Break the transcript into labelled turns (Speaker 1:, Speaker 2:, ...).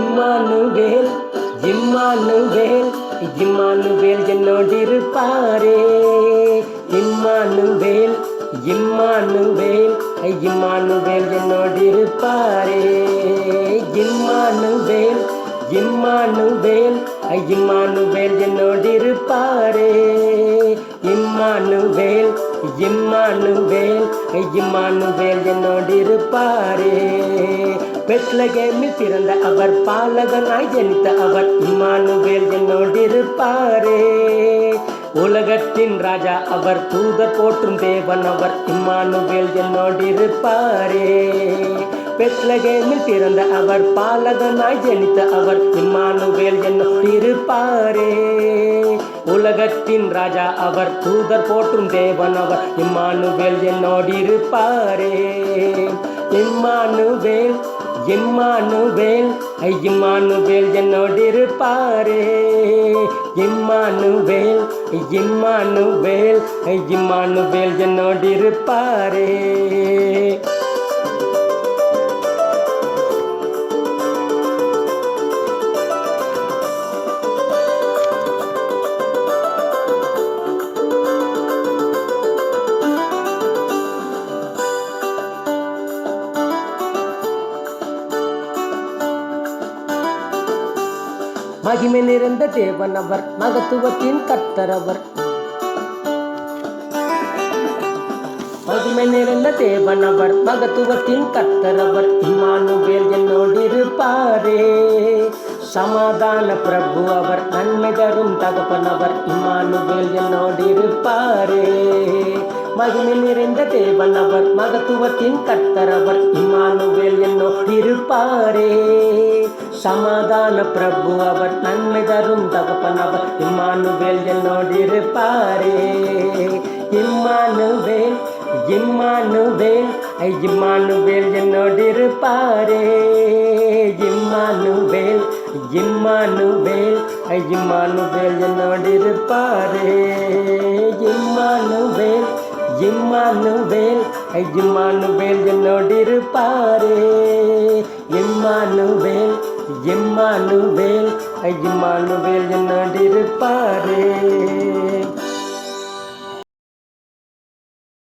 Speaker 1: Emmanuel Immanuel Immanuel என்னோடிருப்பாரே. Immanuel Immanuel Immanuel என்னோடிருப்பாரே. Immanuel Immanuel Immanuel என்னோடிருப்பாரே. இம்மானுவேல் இம்மானுவேல் இம்மானுவேல் என்னோடிருப்பாரே. பெத்லகேமில் பிறந்த அவர், பாலகனாய் ஜனித்த அவர், இம்மானுவேல் என்னோடிருப்பாரே. உலகத்தின் ராஜா அவர், தூதர் போற்றும் தேவன் அவர், இம்மானுவேல் என்னோடிருப்பாரே. பெத்லகேமில் பிறந்த அவர், பாலகனாய் ஜனித்த அவர், இம்மானுவேல் என்னோடிருப்பாரே. உலகத்தின் ராஜா அவர், தூதர் போற்றும் தேவன் அவர், இம்மானுவேல் என்னோடிருப்பாரே. இம்மானுவேல் இம்மானுவேல் இம்மானுவேல் என்னோடிருப்பாரே. இம்மானுவேல் இம்மானுவேல் இம்மானுவேல் என்னோடிருப்பாரே. மகிமை நிறைந்த தேவன் அவர், மகத்துவத்தின் கர்த்தர் அவர். மகிமை நிறைந்த தேவன் அவர், மகத்துவத்தின் கர்த்தர் அவர், இம்மானுவேல் என்னோடிருப்பாரே. சமாதான பிரபு அவர், நன்மை தரும் தகப்பன் அவர், இம்மானுவேல் என்னோடிருப்பாரே. மகிமை நிறைந்த தேவன் அவர், மகத்துவத்தின் கர்த்தர் அவர், இம்மானுவேல் என்னோடிருப்பாரே. சமாதான பிரபு அவர், நன்மை தரும் தகப்பன் அவர், இம்மானுவேல் என்னோடிருப்பாரே. இம்மானுவேல் இம்மானுவேல் இம்மானுவேல் என்னோடிருப்பாரே. இம்மானுவேல் இம்மானுவேல் இம்மானுவேல் என்னோடிருப்பாரே. இம்மானுவேல் இம்மானுவேல் இம்மானுவேல் என்னோடிருப்பாரே. Immanuel Immanuel Immanuel என்னோடிருப்பாரே.